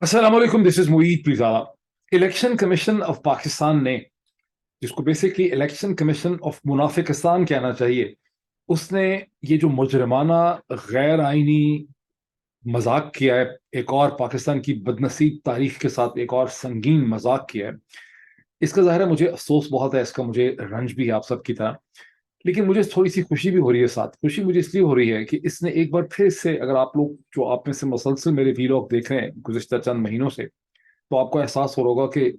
अस्सलाम वालेकुम, this is Moeed Pirzada. Election commission of Pakistan ने, जिसको बेसिकली इलेक्शन कमीशन ऑफ मुनाफिकिस्तान कहना चाहिए, उसने ये जो मुजरमाना गैर आईनी मजाक किया है, एक और पाकिस्तान की बदनसीब तारीख के साथ एक और संगीन मजाक किया है। इसका ज़ाहिर है मुझे अफसोस बहुत है, इसका मुझे रंज भी है आप सब की तरह। लेकिन मुझे थोड़ी सी खुशी भी हो रही है, साथ खुशी मुझे इसलिए हो रही है कि इसने एक बार फिर से, अगर आप लोग जो आप में से मसलसल मेरे वीलॉग देख रहे हैं गुज़िश्ता चंद महीनों से, तो आपको एहसास हो रहा होगा कि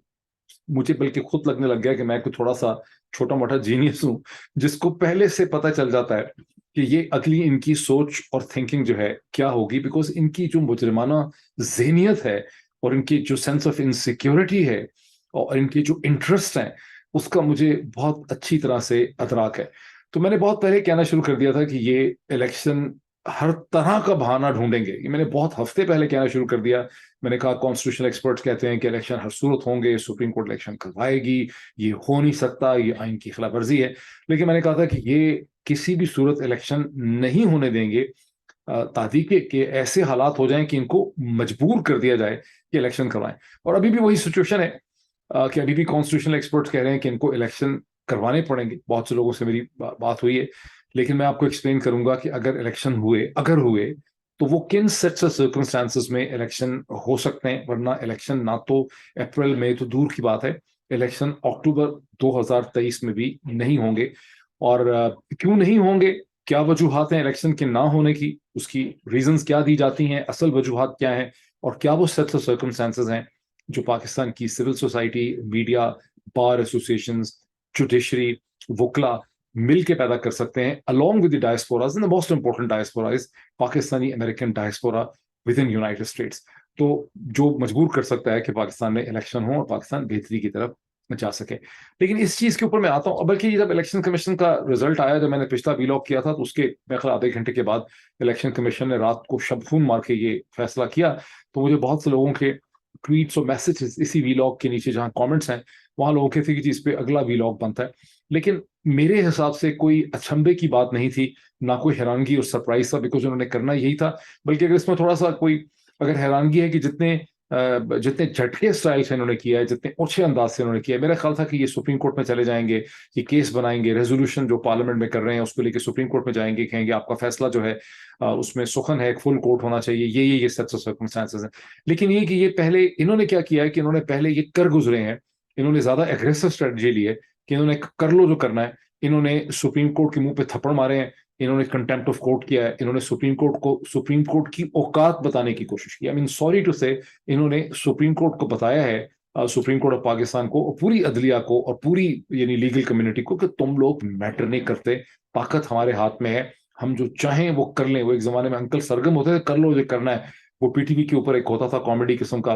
मुझे बल्कि खुद लगने लग गया कि मैं कोई थोड़ा सा छोटा मोटा जीनियस हूँ, जिसको पहले से पता चल जाता है कि ये अगली इनकी सोच और थिंकिंग जो है क्या होगी। बिकॉज इनकी जो मुजरिमाना जहनियत है और इनकी जो सेंस ऑफ इनसिक्योरिटी है और इनके जो इंटरेस्ट हैं, उसका मुझे बहुत अच्छी तरह से अदराक है। तो मैंने बहुत पहले कहना शुरू कर दिया था कि ये इलेक्शन हर तरह का बहाना ढूंढेंगे। ये मैंने बहुत हफ्ते पहले कहना शुरू कर दिया। मैंने कहा कॉन्स्टिट्यूशनल एक्सपर्ट्स कहते हैं कि इलेक्शन हर सूरत होंगे, सुप्रीम कोर्ट इलेक्शन करवाएगी, ये हो नहीं सकता, ये आइन की खिलाफ वर्जी है। लेकिन मैंने कहा था कि ये किसी भी सूरत इलेक्शन नहीं होने देंगे ताकि के ऐसे हालात हो जाएं कि इनको मजबूर कर दिया जाए कि इलेक्शन करवाएं। और अभी भी वही सिचुएशन है कि अभी भी कॉन्स्टिट्यूशनल एक्सपर्ट्स कह रहे हैं कि इनको इलेक्शन करवाने पड़ेंगे। बहुत से लोगों से मेरी बात हुई है, लेकिन मैं आपको एक्सप्लेन करूंगा कि अगर इलेक्शन हुए, अगर हुए, तो वो किन सेट्स ऑफ सर्कमस्टांसेस में इलेक्शन हो सकते हैं। वरना इलेक्शन ना तो अप्रैल मई तो दूर की बात है, इलेक्शन अक्टूबर 2023 में भी नहीं होंगे। और क्यों नहीं होंगे, क्या वजूहत हैं इलेक्शन के ना होने की, उसकी रीजंस क्या दी जाती हैं, असल वजूहत क्या हैं, और क्या वो सेट्स ऑफ सर्कमस्टांसेस हैं जो पाकिस्तान की civil society, media, bar association, judiciary, वकला मिल के पैदा कर सकते हैं, along with the diasporas. And the most important diaspora is Pakistani American diaspora within United States. तो जो मजबूर कर सकता है कि पाकिस्तान में इलेक्शन हो और पाकिस्तान बेहतरी की तरफ जा सके। लेकिन इस चीज के ऊपर मैं आता हूँ, बल्कि जब इलेक्शन कमीशन का रिजल्ट आया, जब मैंने पिछला वीलॉग किया था, तो उसके मेरे ख्याल आधे घंटे के बाद इलेक्शन कमीशन ने रात को शब खून मार के ये फैसला किया। तो मुझे बहुत से लोगों के ट्वीट्स और मैसेजेस इसी वीलॉग के नीचे जहां कमेंट्स हैं, वहां लोगों के थे कि इस पे अगला वीलॉग बनता है। लेकिन मेरे हिसाब से कोई अचंभे की बात नहीं थी, ना कोई हैरानगी और सरप्राइज था, बिकॉज उन्होंने करना यही था। बल्कि अगर इसमें थोड़ा सा कोई अगर हैरानगी है कि जितने झटके स्टाइल से इन्होंने किया है, जितने ओछे अंदाज से इन्होंने किया है, मेरा ख्याल था कि ये सुप्रीम कोर्ट में चले जाएंगे, ये केस बनाएंगे, रेजोल्यूशन जो पार्लियामेंट में कर रहे हैं उसको लेके सुप्रीम कोर्ट में जाएंगे, कहेंगे आपका फैसला जो है उसमें सुखन है, एक फुल कोर्ट होना चाहिए, ये सेट्स ऑफ सर्कमस्टांसेस हैं। लेकिन ये कि ये पहले इन्होंने क्या किया है कि इन्होंने पहले ये कर गुजरे हैं, इन्होंने ज्यादा एग्रेसिव स्ट्रेटजी ली है कि इन्होंने कर लो जो करना है। इन्होंने सुप्रीम कोर्ट के मुंह पे थप्पड़ मारे हैं, इन्होंने कंटेम्प्ट ऑफ कोर्ट किया है, इन्होंने सुप्रीम कोर्ट की औकात बताने की कोशिश की। आई मीन सॉरी टू से, इन्होंने सुप्रीम कोर्ट को बताया है, सुप्रीम कोर्ट ऑफ पाकिस्तान को और पूरी अदलिया को और पूरी यानी लीगल कम्युनिटी को, कि तुम लोग मैटर नहीं करते, ताकत हमारे हाथ में है, हम जो चाहें वो कर लें। वो एक जमाने में अंकल सरगम होते थे, कर लो जो करना है। वो पीटीवी के ऊपर एक होता था कॉमेडी किस्म का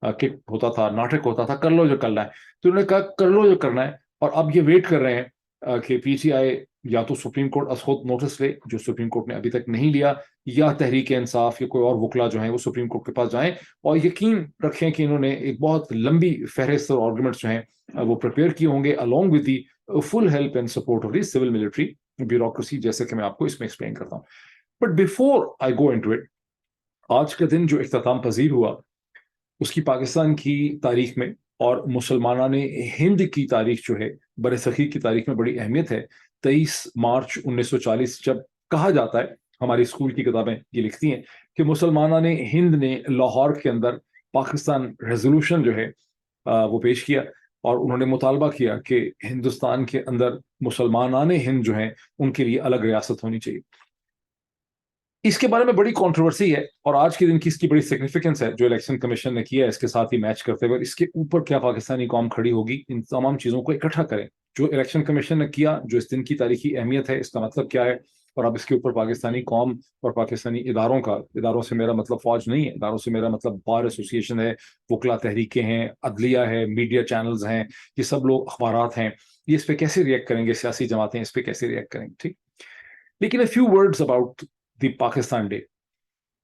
किट होता था, नाटक होता था, कर लो जो करना है। तो उन्होंने कहा कर लो जो करना है, और अब ये वेट कर रहे हैं कि पीटीआई या तो सुप्रीम कोर्ट खुद नोटिस ले, जो सुप्रीम कोर्ट ने अभी तक नहीं लिया, या तहरीक इंसाफ या कोई और वकला जो है वो सुप्रीम कोर्ट के पास जाएं और यकीन रखें कि इन्होंने एक बहुत लंबी फहरिस्त और आर्गुमेंट्स जो हैं वो प्रिपेयर किए होंगे, along with the full help and support of the civil military bureaucracy, जैसे कि मैं आपको इसमें एक्सप्लेन करता हूँ। But before I go into it, आज का दिन जो इख्तिताम पजीर हुआ, उसकी पाकिस्तान की तारीख में और मुसलमाना ने हिंद की तारीख जो है, बर सग़ीर की तारीख में बड़ी अहमियत है। 23 मार्च 1940, जब कहा जाता है, हमारी स्कूल की किताबें ये लिखती हैं कि मुसलमाना ने हिंद ने लाहौर के अंदर पाकिस्तान रेजोल्यूशन जो है वो पेश किया, और उन्होंने मुतालबा किया कि हिंदुस्तान के अंदर मुसलमाना हिंद जो है उनके लिए अलग रियासत होनी चाहिए। इसके बारे में बड़ी कंट्रोवर्सी है, और आज के दिन की इसकी बड़ी सिग्निफिकेंस है जो इलेक्शन कमीशन ने किया है, इसके साथ ही मैच करते हुए इसके ऊपर क्या पाकिस्तानी कौम खड़ी होगी, इन तमाम चीजों को इकट्ठा करें। जो इलेक्शन कमीशन ने किया, जो इस दिन की तारीखी अहमियत है, इसका मतलब क्या है, और अब इसके ऊपर पाकिस्तानी कौम और पाकिस्तानी इदारों का, इदारों से मेरा मतलब फौज नहीं है, इदारों से मेरा मतलब बार एसोसिएशन है, वकला तहरीकें हैं, अदलिया है, मीडिया चैनल्स हैं, ये सब लोग, अखबारात हैं, ये इस पे कैसे रिएक्ट करेंगे, सियासी जमातें इस पे कैसे रिएक्ट करेंगे। ठीक। लेकिन few words about the Pakistan day.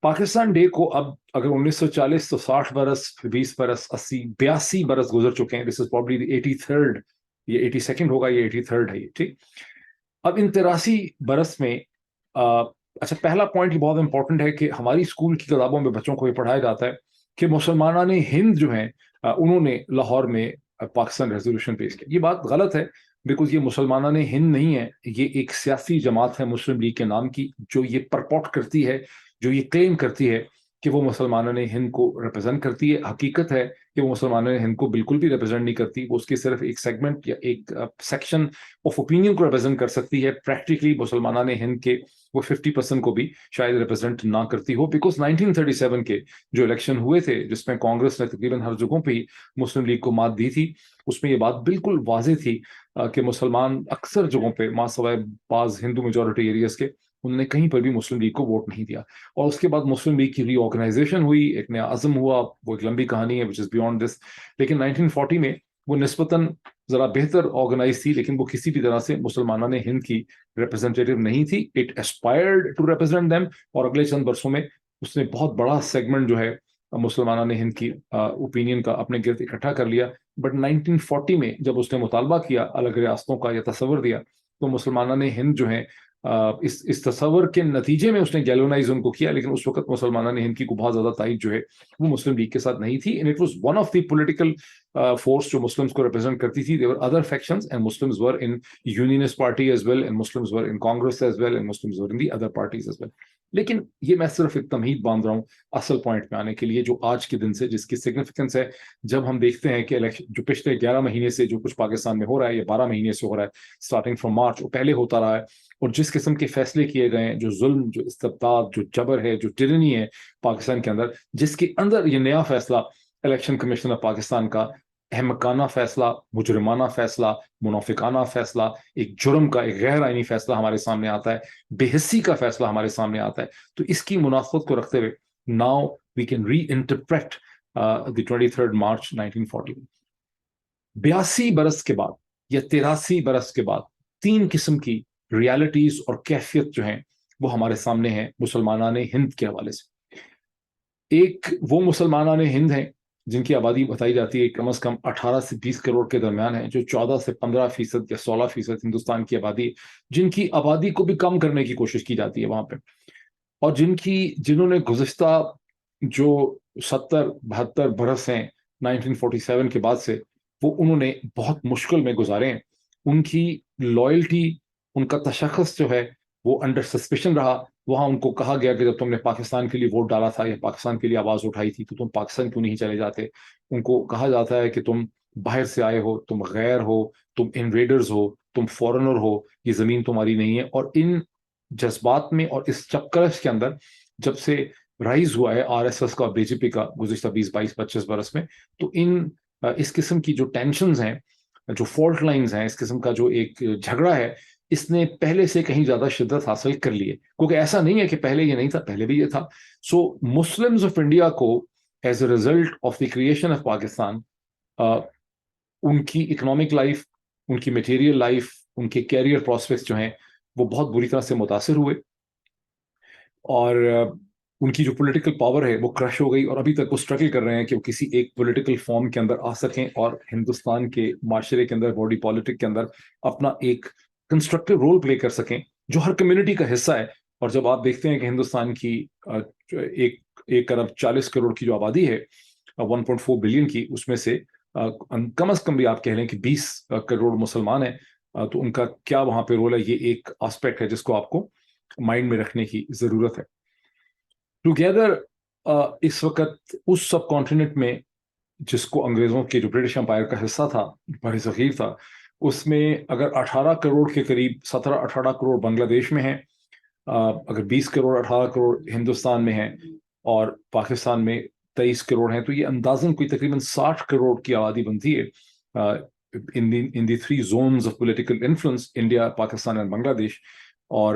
Pakistan day को अब अगर 1940 तो 60 बरस, 20 बरस, 80, 82 बरस गुजर चुके हैं। दिस इज प्रॉब्ली 83rd, ये 82nd होगा, ये 83rd है ये। ठीक। अब इन 83 बरस में अच्छा, पहला पॉइंट ये बहुत इंपॉर्टेंट है कि हमारी स्कूल की किताबों में बच्चों को ये पढ़ाया जाता है کہ مسلمان ہند جو ہیں انہوں نے لاہور میں پاکستان ریزولوشن پیش کیا. یہ بات غلط ہے، بیکاز یہ مسلمان ہند نہیں ہے، یہ ایک سیاسی جماعت ہے مسلم لیگ کے نام کی، جو یہ پرپورٹ کرتی ہے، جو یہ کلیم کرتی ہے کہ وہ مسلمان ہند کو ریپرزینٹ کرتی ہے. حقیقت ہے کہ وہ مسلمان ہند کو بالکل بھی ریپرزینٹ نہیں کرتی، وہ اس کی صرف ایک سیگمنٹ یا ایک سیکشن آف اوپینین کو ریپرزینٹ کر سکتی ہے. پریکٹیکلی مسلمان ہند کے وہ 50% کو بھی شاید ریپرزینٹ نہ کرتی ہو، بیکاز 1937 کے جو الیکشن ہوئے تھے جس میں کانگریس نے تقریباً ہر جگہوں پہ ہی مسلم لیگ کو مات دی تھی، اس میں یہ بات بالکل واضح تھی کہ مسلمان اکثر جگہوں پہ ماں سوائے بعض ہندو میجورٹی ایریاز کے انہوں نے کہیں پر بھی مسلم لیگ کو ووٹ نہیں دیا. اور اس کے بعد مسلم لیگ کی ری آرگنائزیشن ہوئی، ایک نیا عزم ہوا، وہ ایک لمبی کہانی ہے which is beyond this. لیکن 1940 میں وہ نسبتاً ذرا بہتر آرگنائز تھی، لیکن وہ کسی بھی طرح سے مسلمانان ہند کی ریپرزینٹیو نہیں تھی. اٹ اسپائرڈ ٹو ریپرزینٹ دیم، اور اگلے چند برسوں میں اس نے بہت بڑا سیگمنٹ جو ہے مسلمانان ہند کی اوپینین کا اپنے گرد اکٹھا کر لیا. بٹ 1940 میں جب اس نے مطالبہ کیا الگ ریاستوں کا یا تصور دیا، تو مسلمانان ہند جو ہیں اس تصور کے نتیجے میں اس نے گیلونائز ان کو کیا. لیکن اس وقت مسلمانان ہند کی کو بہت زیادہ تائید جو ہے وہ مسلم لیگ کے ساتھ نہیں تھی. And it was one of the political force جو مسلمس کو ریپرزینٹ کرتی تھی. There were other factions and Muslims were in Unionist Party as well, and Muslims were in Congress as well, and Muslims were in the other parties as well. لیکن یہ میں صرف ایک تمہید باندھ رہا ہوں اصل پوائنٹ میں آنے کے لیے، جو آج کے دن سے جس کی سگنیفیکنس ہے. جب ہم دیکھتے ہیں کہ جو پچھلے 11 مہینے سے جو کچھ پاکستان میں ہو رہا ہے، یا 12 مہینے سے ہو رہا ہے، اسٹارٹنگ فرام مارچ، وہ پہلے ہوتا رہا ہے، اور جس قسم کے فیصلے کیے گئے ہیں، جو ظلم، جو استبداد، جو جبر ہے، جو ٹرنی ہے پاکستان کے اندر، جس کے اندر یہ نیا فیصلہ الیکشن کمیشن آف پاکستان کا احمقانہ فیصلہ، مجرمانہ فیصلہ، منافقانہ فیصلہ، ایک جرم کا، ایک غیر آئینی فیصلہ ہمارے سامنے آتا ہے، بے حسی کا فیصلہ ہمارے سامنے آتا ہے. تو اس کی مناسبت کو رکھتے ہوئے now we can reinterpret the 23 March 1940. 82 برس کے بعد یا 83 برس کے بعد 3 قسم کی ریالٹیز اور کیفیت جو ہیں وہ ہمارے سامنے ہیں مسلمانان ہند کے حوالے سے. ایک وہ مسلمانان ہند ہیں جن کی آبادی بتائی جاتی ہے کم از کم 18 سے 20 کروڑ کے درمیان ہے، جو 14 سے 15% یا 16% ہندوستان کی آبادی، جن کی آبادی کو بھی کم کرنے کی کوشش کی جاتی ہے وہاں پہ، اور جنہوں نے گزشتہ جو 70-72 برس ہیں 1947 کے بعد سے، وہ انہوں نے بہت مشکل میں گزارے ہیں. ان کی لائلٹی، ان کا تشخص جو ہے وہ انڈر سسپیشن رہا. وہاں ان کو کہا گیا کہ جب تم نے پاکستان کے لیے ووٹ ڈالا تھا یا پاکستان کے لیے آواز اٹھائی تھی تو تم پاکستان کیوں نہیں چلے جاتے. ان کو کہا جاتا ہے کہ تم باہر سے آئے ہو، تم غیر ہو، تم انویڈرز ہو، تم فورنر ہو، یہ زمین تمہاری نہیں ہے. اور ان جذبات میں اور اس چکرش کے اندر جب سے رائز ہوا ہے آر ایس ایس کا، بی جے پی کا گزشتہ 20-22-25 برس میں، تو اس قسم کی جو ٹینشنز ہیں، جو فالٹ لائنز ہیں، اس قسم کا جو ایک جھگڑا ہے، اس نے پہلے سے کہیں زیادہ شدت حاصل کر لی ہے. کیونکہ ایسا نہیں ہے کہ پہلے یہ نہیں تھا، پہلے بھی یہ تھا. سو مسلمز آف انڈیا کو as a result of the creation of Pakistan, ان کی اکنامک لائف، ان کی میٹیریل لائف، ان کے کیریئر پراسپیکٹس جو ہیں وہ بہت بری طرح سے متاثر ہوئے، اور ان کی جو پولیٹیکل پاور ہے وہ کرش ہو گئی. اور ابھی تک وہ اسٹرگل کر رہے ہیں کہ وہ کسی ایک پولیٹیکل فارم کے اندر آ سکیں اور ہندوستان کے معاشرے کے اندر، باڈی پالیٹک کے اندر اپنا ایک کنسٹرکٹیو رول پلے کر سکیں جو ہر کمیونٹی کا حصہ ہے. اور جب آپ دیکھتے ہیں کہ ہندوستان کی 1 ارب 40 کروڑ کی جو آبادی ہے 1.4 بلین کی، اس میں سے کم از کم بھی آپ کہہ لیں کہ 20 کروڑ مسلمان ہیں، تو ان کا کیا وہاں پہ رول ہے، یہ ایک آسپیکٹ ہے جس کو آپ کو مائنڈ میں رکھنے کی ضرورت ہے. ٹوگیدر اس وقت اس سب کانٹیننٹ میں جس کو انگریزوں کے جو برٹش امپائر کا حصہ تھا، بر صغیر تھا، اس میں اگر 18 کروڑ کے قریب 17-18 کروڑ بنگلہ دیش میں ہیں، اگر 20 کروڑ 18 کروڑ ہندوستان میں ہیں، اور پاکستان میں 23 کروڑ ہیں، تو یہ اندازاً کوئی تقریباً 60 کروڑ کی آبادی بنتی ہے in the 3 zones of political influence، India, Pakistan اور بنگلہ دیش. اور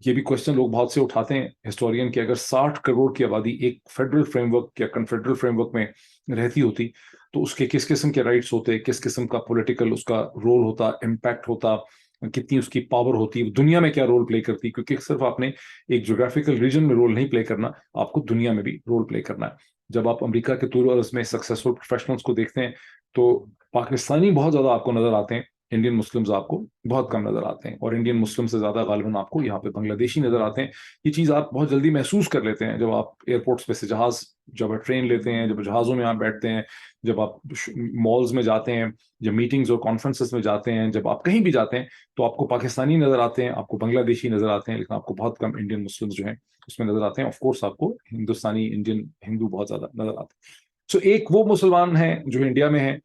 یہ بھی کوشچن لوگ بہت سے اٹھاتے ہیں ہسٹورین کہ اگر 60 کروڑ کی آبادی ایک فیڈرل فریم ورک یا کنفیڈرل فریم ورک میں رہتی ہوتی تو اس کے کس قسم کے رائٹس ہوتے، کس قسم کا پولیٹیکل اس کا رول ہوتا، امپیکٹ ہوتا، کتنی اس کی پاور ہوتی، دنیا میں کیا رول پلے کرتی. کیونکہ صرف آپ نے ایک جغرافیکل ریجن میں رول نہیں پلے کرنا، آپ کو دنیا میں بھی رول پلے کرنا ہے. جب آپ امریکہ کے طول و عرض میں سکسیسفل پروفیشنلز کو دیکھتے ہیں تو پاکستانی بہت زیادہ آپ کو نظر آتے ہیں انڈین مسلمز آپ کو بہت کم نظر آتے ہیں، اور انڈین مسلم سے زیادہ غالباً آپ کو یہاں پہ بنگلہ دیشی نظر آتے ہیں. یہ چیز آپ بہت جلدی محسوس کر لیتے ہیں جب آپ ایئرپورٹس پہ سے جہاز، جب آپ ٹرین لیتے ہیں، جب جہازوں میں آپ بیٹھتے ہیں، جب آپ مالز میں جاتے ہیں، جب میٹنگز اور کانفرنسز میں جاتے ہیں، جب آپ کہیں بھی جاتے ہیں تو آپ کو پاکستانی نظر آتے ہیں، آپ کو بنگلہ دیشی نظر آتے ہیں، لیکن آپ کو بہت کم انڈین مسلمز جو ہیں اس میں نظر آتے ہیں. آف کورس آپ کو ہندوستانی انڈین ہندو بہت زیادہ نظر آتے ہیں. سو ایک وہ مسلمان ہیں جو انڈیا میں ہیں،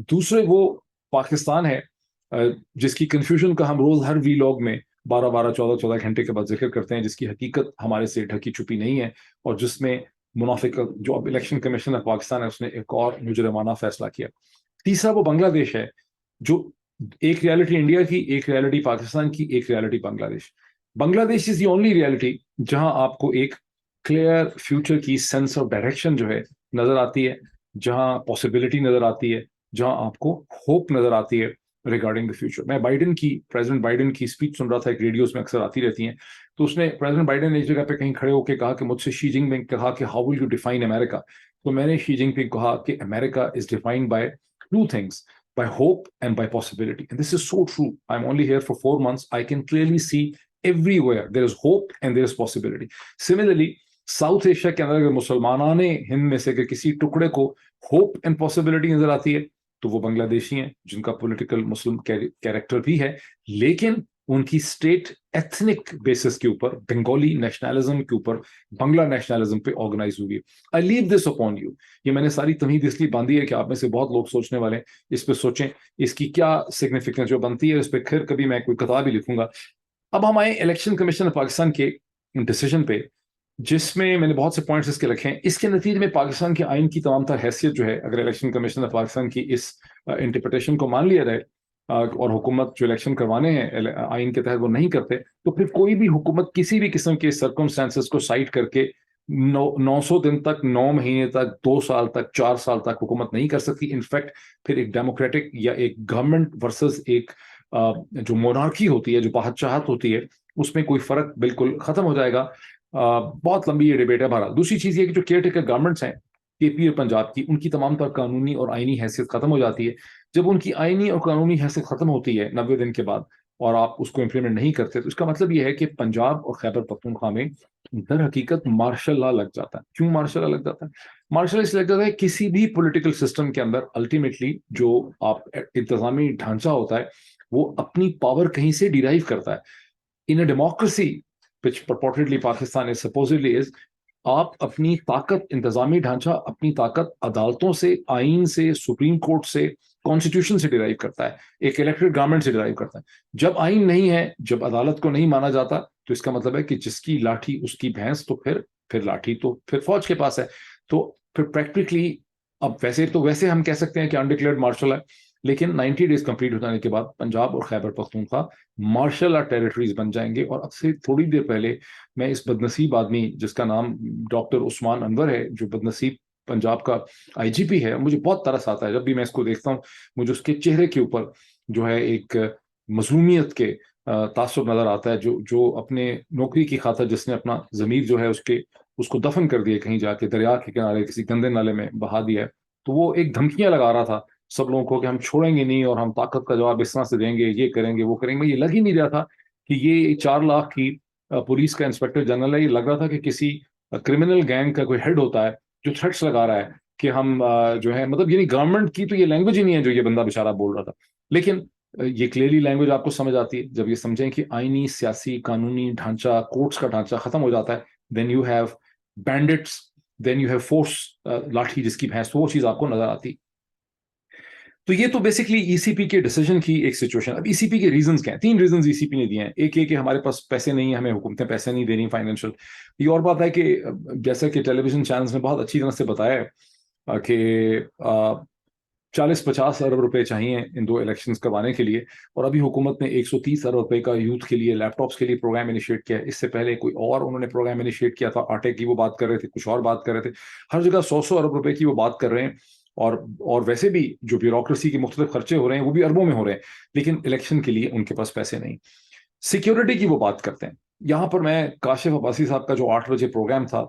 دوسرے وہ پاکستان ہے جس کی کنفیوژن کا ہم روز ہر وی لاگ میں 12 گھنٹے کے بعد ذکر کرتے ہیں، جس کی حقیقت ہمارے سے ڈھکی چھپی نہیں ہے، اور جس میں منافق جو اب الیکشن کمیشن آف پاکستان ہے اس نے ایک اور مجرمانہ فیصلہ کیا. تیسرا وہ بنگلہ دیش ہے، جو ایک ریالٹی انڈیا کی، ایک ریالٹی پاکستان کی، ایک ریالٹی بنگلہ دیش. بنگلہ دیش از دی اونلی ریالٹی جہاں آپ کو ایک کلیئر فیوچر کی سینس آف ڈائریکشن جو ہے نظر آتی ہے، جہاں پاسبلٹی نظر آتی ہے، جہاں آپ کو ہوپ نظر آتی ہے ریگارڈنگ دا فیوچر. میں پریزیڈنٹ بائیڈن کی اسپیچ سن رہا تھا، ایک ریڈیوز میں اکثر آتی رہتی ہیں، تو اس نے پریزیڈنٹ بائیڈن نے ایک جگہ پہ کہیں کھڑے ہو کے کہا کہ مجھ سے شی جن پنگ کہا کہ how will you define America. تو میں نے شی جن پنگ کہا کہ America is defined by two things, by hope and by possibility. And this is so true. I'm only here for 4 months. I can clearly see everywhere there is hope and there is possibility. Similarly, south Asia کے اندر اگر مسلمانان ہند میں سے کہ کسی ٹکڑے کو hope and possibility نظر آتی ہے تو وہ بنگلہ دیشی ہیں، جن کا پولیٹیکل مسلم کیریکٹر بھی ہے، لیکن ان کی اسٹیٹ ایتھنک بیسس کے اوپر، بنگالی نیشنلزم کے اوپر، بنگلہ نیشنلزم پہ آرگنائز ہوئی. آئی لیو دس اپون یو. یہ میں نے ساری تمہید اس لیے باندھی ہے کہ آپ میں سے بہت لوگ سوچنے والے ہیں، اس پہ سوچیں اس کی کیا سگنیفیکینس جو بنتی ہے، اس پہ پھر کبھی میں کوئی کتاب ہی لکھوں گا. اب ہم آئے الیکشن کمیشن پاکستان کے ڈیسیجن پہ، جس میں نے بہت سے پوائنٹس اس کے لکھے ہیں. اس کے نتیجے میں پاکستان کے آئین کی تمام تر حیثیت جو ہے، اگر الیکشن کمیشن آف پاکستان کی اس انٹرپریٹیشن کو مان لیا جائے اور حکومت جو الیکشن کروانے ہیں آئین کے تحت وہ نہیں کرتے، تو پھر کوئی بھی حکومت کسی بھی قسم کے سرکمسٹانسز کو سائٹ کر کے 900 دن تک، 9 مہینے تک، 2 سال تک، 4 سال تک حکومت نہیں کر سکتی. انفیکٹ پھر ایک ڈیموکریٹک یا ایک گورنمنٹ ورسز ایک جو مونارکی ہوتی ہے، جو بادشاہت ہوتی ہے، اس میں کوئی فرق بالکل ختم ہو جائے گا. بہت لمبی یہ ڈیبیٹ ہے. بہرحال دوسری چیز یہ کہ جو کیئر ٹیکر گورنمنٹس ہیں کے پی اور پنجاب کی، ان کی تمام تر قانونی اور آئینی حیثیت ختم ہو جاتی ہے. جب ان کی آئینی اور قانونی حیثیت ختم ہوتی ہے 90 دن کے بعد، اور آپ اس کو امپلیمنٹ نہیں کرتے، تو اس کا مطلب یہ ہے کہ پنجاب اور خیبر پختونخوا میں در حقیقت مارشل لا لگ جاتا ہے. کیوں مارشل لا لگ جاتا ہے؟ مارشل اس لگ جاتا ہے کسی بھی پولیٹیکل سسٹم کے اندر الٹیمیٹلی جو آپ انتظامی ڈھانچہ ہوتا ہے وہ اپنی پاور کہیں سے ڈیرائیو کرتا ہے. In a democracy which purportedly Pakistan is supposedly is، آپ اپنی طاقت، انتظامی ڈھانچہ اپنی طاقت عدالتوں سے، آئین سے، سپریم کورٹ سے، کانسٹیٹیوشن سے ڈیرائیو کرتا ہے، ایک الیکٹڈ گورنمنٹ سے ڈیرائیو کرتا ہے. جب آئین نہیں ہے، جب عدالت کو نہیں مانا جاتا، تو اس کا مطلب ہے کہ جس کی لاٹھی اس کی بھینس، تو پھر لاٹھی تو پھر فوج کے پاس ہے. تو پھر پریکٹیکلی اب ویسے ہم کہہ سکتے ہیں کہ انڈکلیئرڈ مارشل ہے، لیکن 90 ڈیز کمپلیٹ ہو جانے کے بعد پنجاب اور Khyber Pakhtunkhwa martial art territories بن جائیں گے. اور اب سے تھوڑی دیر پہلے میں اس بدنصیب آدمی جس کا نام ڈاکٹر عثمان انور ہے، جو بدنصیب پنجاب کا آئی جی پی ہے، مجھے بہت ترس آتا ہے جب بھی میں اس کو دیکھتا ہوں. مجھے اس کے چہرے کے اوپر جو ہے ایک مظلومیت کے تعصب نظر آتا ہے، جو اپنے نوکری کی خاطر جس نے اپنا ضمیر جو ہے اس کو دفن کر دیا، کہیں جا کے دریا کے کنارے کسی گندے نالے میں بہا دیا ہے. تو وہ ایک دھمکیاں لگا رہا تھا سب لوگوں کو کہ ہم چھوڑیں گے نہیں، اور ہم طاقت کا جواب اس طرح سے دیں گے، یہ کریں گے، وہ کریں گے. یہ لگ ہی نہیں رہا تھا کہ یہ 4 لاکھ کی پولیس کا انسپیکٹر جنرل ہے. یہ لگ رہا تھا کہ کسی کرمنل گینگ کا کوئی ہیڈ ہوتا ہے جو تھریٹس لگا رہا ہے کہ ہم جو ہے، مطلب یعنی گورنمنٹ کی تو یہ لینگویج ہی نہیں ہے جو یہ بندہ بیچارہ بول رہا تھا. لیکن یہ کلیئرلی لینگویج آپ کو سمجھ آتی ہے جب یہ سمجھیں کہ آئینی، سیاسی، قانونی ڈھانچہ، کورٹس کا ڈھانچہ ختم ہو جاتا ہے، then you have bandits, then you have force, لاٹھی جس کی بھینس، وہ چیز آپ کو نظر آتی. تو یہ تو بیسکلی ای سی پی کے ڈیسیجن کی ایک سچویشن. اب ای سی پی کے ریزنز کیا ہیں؟ 3 ریزنز ای سی پی نے دیے ہیں. ایک یہ کہ ہمارے پاس پیسے نہیں ہیں، ہمیں حکومتیں پیسے نہیں دے رہی فائنینشیل. یہ اور بات ہے کہ جیسا کہ ٹیلی ویژن چینلز نے بہت اچھی طرح سے بتایا ہے کہ 40-50 ارب روپے چاہیے ان 2 الیکشنز کروانے کے لیے، اور ابھی حکومت نے 130 ارب روپے کا یوتھ کے لیے، لیپ ٹاپس کے لیے پروگرام انیشیٹ کیا ہے. اس سے پہلے کوئی اور انہوں نے پروگرام انیشیٹ کیا تھا، آٹے کی وہ بات کر رہے تھے، کچھ اور بات کر رہے تھے. ہر جگہ 100 ارب روپے کی وہ بات کر رہے ہیں. اور ویسے بھی جو بیوروکریسی کے مختلف خرچے ہو رہے ہیں وہ بھی اربوں میں ہو رہے ہیں، لیکن الیکشن کے لیے ان کے پاس پیسے نہیں. سیکیورٹی کی وہ بات کرتے ہیں. یہاں پر میں کاشف عباسی صاحب کا جو 8 بجے پروگرام تھا،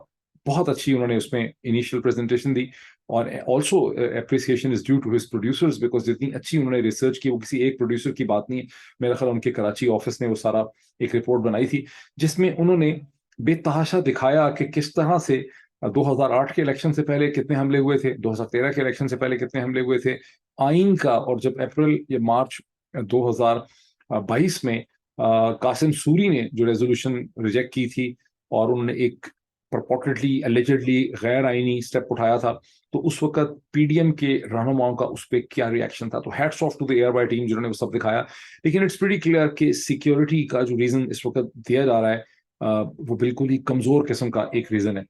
بہت اچھی انہوں نے اس میں انیشیل پریزنٹیشن دی. اور also appreciation is due to his producers because جتنی اچھی انہوں نے ریسرچ کی وہ کسی ایک پروڈیوسر کی بات نہیں ہے. میرا خیال ان کے کراچی آفس نے وہ سارا ایک رپورٹ بنائی تھی جس میں انہوں نے بے تحاشا دکھایا کہ کس طرح سے 2008 کے الیکشن سے پہلے کتنے حملے ہوئے تھے, 2013 کے الیکشن سے پہلے کتنے حملے ہوئے تھے آئین کا. اور جب اپریل یا مارچ 2022 میں قاسم سوری نے جو ریزولوشن ریجیکٹ کی تھی اور انہوں نے ایک پرپورٹڈلی اللیجڈلی غیر آئینی اسٹیپ اٹھایا تھا, تو اس وقت پی ڈی ایم کے رہنماؤں کا اس پہ کیا ریئیکشن تھا. تو hats off to the air by team جنہوں نے وہ سب دکھایا. لیکن اٹس پریٹی کلیئر کہ سیکیورٹی کا جو ریزن اس وقت دیا جا رہا ہے وہ بالکل ہی کمزور قسم کا ایک ریزن ہے.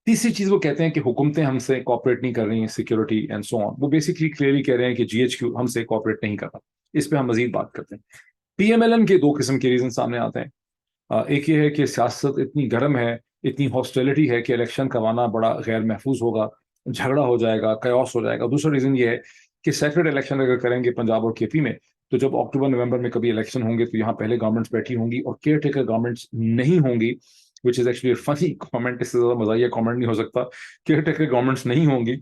تیسری چیز وہ کہتے ہیں کہ حکومتیں ہم سے کوآپریٹ نہیں کر رہی ہیں سیکیورٹی اینڈ سو آن. وہ بیسکلی کلیئرلی کہہ رہے ہیں کہ جی ایچ کیو ہم سے کوآپریٹ نہیں کر رہا. اس پہ ہم مزید بات کرتے ہیں. پی ایم ایل این کے دو قسم کے ریزن سامنے آتے ہیں. ایک یہ ہے کہ سیاست اتنی گرم ہے, اتنی ہاسٹیلٹی ہے کہ الیکشن کروانا بڑا غیر محفوظ ہوگا, جھگڑا ہو جائے گا, کیوس ہو جائے گا. دوسرا ریزن یہ ہے کہ سیکرڈ الیکشن اگر کریں گے پنجاب اور کے پی میں, تو جب اکتوبر نومبر میں کبھی الیکشن ہوں گے تو یہاں پہلے گورنمنٹس بیٹھی ہوں گی اور کیئر ٹیکر گورنمنٹس نہیں ہوں گی, وچ از ایکچولی فنی کامنٹ. اس سے زیادہ مزاحیہ کامنٹ نہیں ہو سکتا. کیئر ٹیکر گورنمنٹس نہیں ہوں گی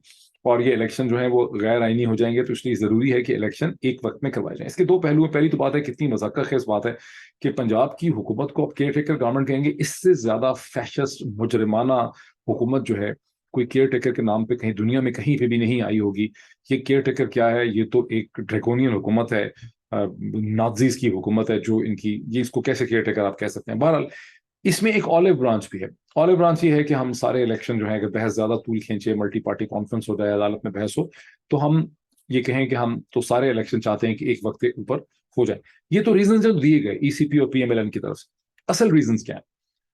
اور یہ الیکشن جو ہے وہ غیر آئینی ہو جائیں گے, تو اس لیے ضروری ہے کہ الیکشن ایک وقت میں کروائے جائیں. اس کے دو پہلو ہیں. پہلی تو بات ہے کتنی مذاکرہ خیز بات ہے کہ پنجاب کی حکومت کو اب کیئر ٹیکر گورنمنٹ کہیں گے. اس سے زیادہ فیشسٹ مجرمانہ حکومت جو ہے کوئی کیئر ٹیکر کے نام پہ کہیں دنیا میں کہیں پہ بھی نہیں آئی ہوگی. یہ کیئر ٹیکر کیا ہے؟ یہ تو ایک ڈریکونین حکومت ہے, نازیز کی حکومت ہے جو ان کی, یہ اس کو کیسے کیئر ٹیکر آپ کہہ سکتے ہیں. بہرحال اس میں ایک آلیو برانچ بھی ہے. آلیو برانچ یہ ہے کہ ہم سارے الیکشن جو ہے اگر بحث زیادہ طول کھینچے, ملٹی پارٹی کانفرنس ہو جائے, عدالت میں بحث ہو, تو ہم یہ کہیں کہ ہم تو سارے الیکشن چاہتے ہیں کہ ایک وقت کے اوپر ہو جائے. یہ تو ریزنز جو دیے گئے ای سی پی اور پی ایم ایل این کی طرف سے. اصل ریزنز کیا ہیں؟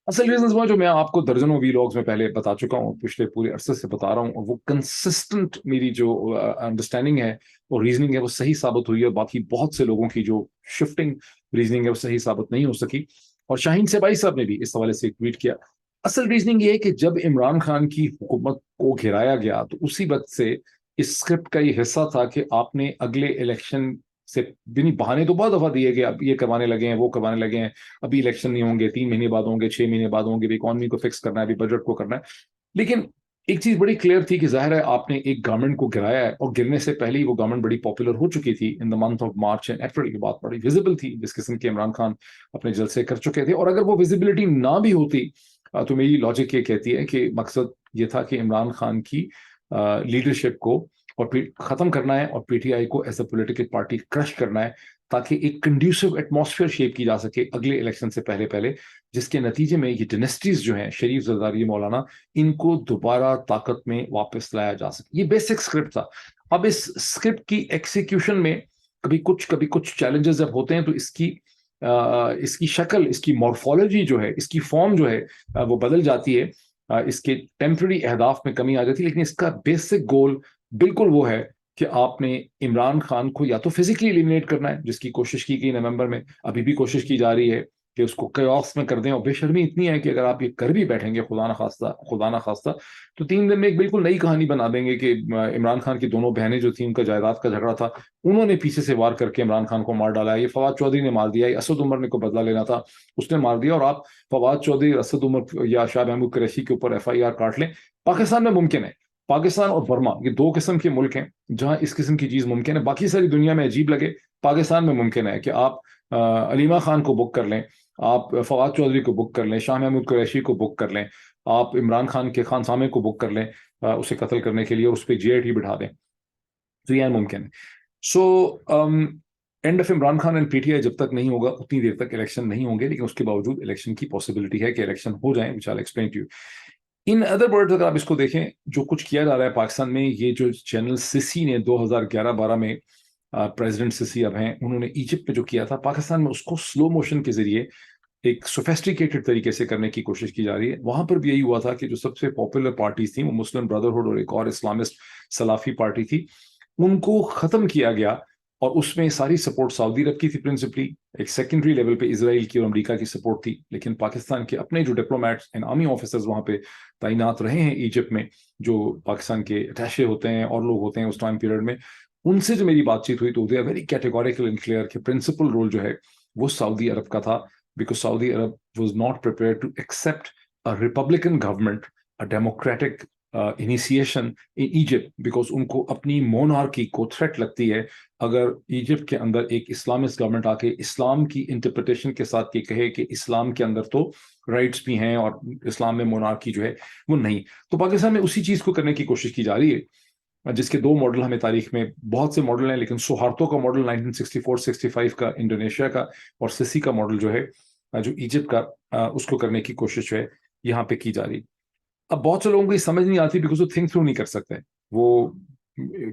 اصل ریزنز وہ جو میں آپ کو درجنوں ویلاگز میں پہلے بتا چکا ہوں, پچھلے پورے عرصے سے بتا رہا ہوں, اور وہ کنسسٹنٹ میری جو انڈرسٹینڈنگ ہے اور ریزننگ ہے وہ صحیح ثابت ہوئی ہے. باقی بہت سے لوگوں کی جو شفٹنگ ریزننگ ہے وہ صحیح ثابت نہیں ہو سکی. اور شاہین سبائی صاحب نے بھی اس حوالے سے ایک ٹویٹ کیا. اصل ریزننگ یہ ہے کہ جب عمران خان کی حکومت کو گھرایا گیا تو اسی وقت سے اس اسکرپٹ کا یہ حصہ تھا کہ آپ نے اگلے الیکشن سے بنی بہانے تو بہت دفعہ دیے گئے, اب یہ کروانے لگے ہیں, وہ کروانے لگے ہیں, ابھی الیکشن نہیں ہوں گے, 3 مہینے بعد ہوں گے, 6 مہینے بعد ہوں گے, اکانومی کو فکس کرنا ہے, ابھی بجٹ کو کرنا ہے. لیکن ایک چیز بڑی کلیئر تھی کہ ظاہر ہے آپ نے ایک گورنمنٹ کو گرایا ہے, اور گرنے سے پہلے ہی وہ گورنمنٹ بڑی پاپولر ہو چکی تھی. In the month of March and April کی بات بڑی ویزیبل تھی جس قسم کے عمران خان اپنے جلسے کر چکے تھے. اور اگر وہ ویزیبلٹی نہ بھی ہوتی تو میری لاجک یہ کہتی ہے کہ مقصد یہ تھا کہ عمران خان کی لیڈرشپ کو اور ختم کرنا ہے اور پی ٹی آئی کو ایز اے پولیٹیکل پارٹی کرش کرنا ہے, تاکہ ایک کنڈیوسو ایٹماسفیئر شیپ کی جا سکے اگلے الیکشن سے پہلے, جس کے نتیجے میں یہ ڈینسٹیز جو ہیں شریف, زرداری, مولانا, ان کو دوبارہ طاقت میں واپس لایا جا سکے. یہ بیسک اسکرپٹ تھا. اب اس اسکرپٹ کی ایکسیکیوشن میں کبھی کچھ چیلنجز جب ہوتے ہیں تو اس کی شکل, اس کی مورفولوجی جو ہے, اس کی فارم جو ہے وہ بدل جاتی ہے, اس کے ٹیمپرری اہداف میں کمی آ جاتی ہے. لیکن اس کا بیسک گول بالکل وہ ہے کہ آپ نے عمران خان کو یا تو فزیکلی ایلیمنیٹ کرنا ہے, جس کی کوشش کی گئی نومبر میں, ابھی بھی کوشش کی جا رہی ہے کہ اس کو کیوس میں کر دیں. اور بے شرمی اتنی ہے کہ اگر آپ یہ کر بھی بیٹھیں گے خدا نہ خواستہ تو 3 دن میں ایک بالکل نئی کہانی بنا دیں گے کہ عمران خان کی دونوں بہنیں جو تھیں, ان کا جائیداد کا جھگڑا تھا, انہوں نے پیچھے سے وار کر کے عمران خان کو مار ڈالا. یہ فواد چودھری نے مار دیا, یہ اسد عمر نے کو بدلہ لینا تھا, اس نے مار دیا. اور آپ فواد چودھری, اسد عمر یا شاہ محمود قریشی کے اوپر ایف آئی آر کاٹ لیں. پاکستان میں ممکن ہے, پاکستان اور برما یہ 2 قسم کے ملک ہیں جہاں اس قسم کی چیز ممکن ہے. باقی ساری دنیا میں عجیب لگے, پاکستان میں ممکن ہے کہ آپ علیمہ خان کو بک کر لیں, آپ فواد چودھری کو بک کر لیں, شاہ محمود قریشی کو بک کر لیں, آپ عمران خان کے خان سامے کو بک کر لیں اسے قتل کرنے کے لیے, اور اس پہ جی آئی ٹی بٹھا دیں. تو یہ ممکن ہے. So and of Imran Khan and P T I جب تک نہیں ہوگا اتنی دیر تک الیکشن نہیں ہوں گے. لیکن اس کے باوجود الیکشن کی پاسبلٹی ہے کہ الیکشن ہو جائیں, which I'll explain to you. In other words اگر آپ اس کو دیکھیں, جو کچھ کیا جا رہا ہے پاکستان میں, یہ جو جنرل سیسی نے 2011-12 میں پریزیڈنٹ سیسی اب ہیں, انہوں نے ایجپٹ میں جو کیا تھا, پاکستان میں اس کو سلو موشن کے ذریعے ایک سوفیسٹیکیٹڈ طریقے سے کرنے کی کوشش کی جا رہی ہے. وہاں پر بھی یہی ہوا تھا کہ جو سب سے پاپولر پارٹیز تھیں وہ مسلم بردرہڈ اور ایک اور اسلامسٹ سلافی پارٹی تھی, ان کو ختم کیا گیا. اور اس میں ساری سپورٹ سعودی عرب کی تھی پرنسپلی, ایک سیکنڈری لیول پہ اسرائیل کی اور امریکہ کی سپورٹ تھی. لیکن پاکستان کے اپنے جو ڈپلومیٹس اینڈ آرمی آفیسرز وہاں پہ تعینات رہے ہیں ایجپٹ میں, جو پاکستان کے اٹیشے ہوتے ہیں اور لوگ ہوتے ہیں اس ٹائم پیریڈ میں, ان سے جو میری بات چیت ہوئی تو they are very categorical and clear کہ پرنسپل رول جو ہے وہ سعودی عرب کا تھا, because Saudi Arab was not prepared to accept a Republican government, a democratic initiation in Egypt because उनको अपनी मोनार्की को थ्रेट लगती है अगर इजिप्ट के अंदर एक इस्लामिस्ट गवर्नमेंट आके इस्लाम की इंटरप्रिटेशन के साथ ये कहे कि इस्लाम के अंदर तो राइट्स भी हैं और इस्लाम में मोनार्की जो है वो नहीं। तो पाकिस्तान में उसी चीज को करने की कोशिश की जा रही है, जिसके दो मॉडल हमें तारीख में बहुत से मॉडल हैं, लेकिन सुहार्तो का मॉडल 1964-65 का इंडोनेशिया का, और सिसी का मॉडल जो है जो इजिप्ट का, उसको करने की कोशिश जो है यहाँ पे की जा रही। अब बहुत से लोगों को ये समझ नहीं आती बिकॉज वो थिंक थ्रू नहीं कर सकते वो।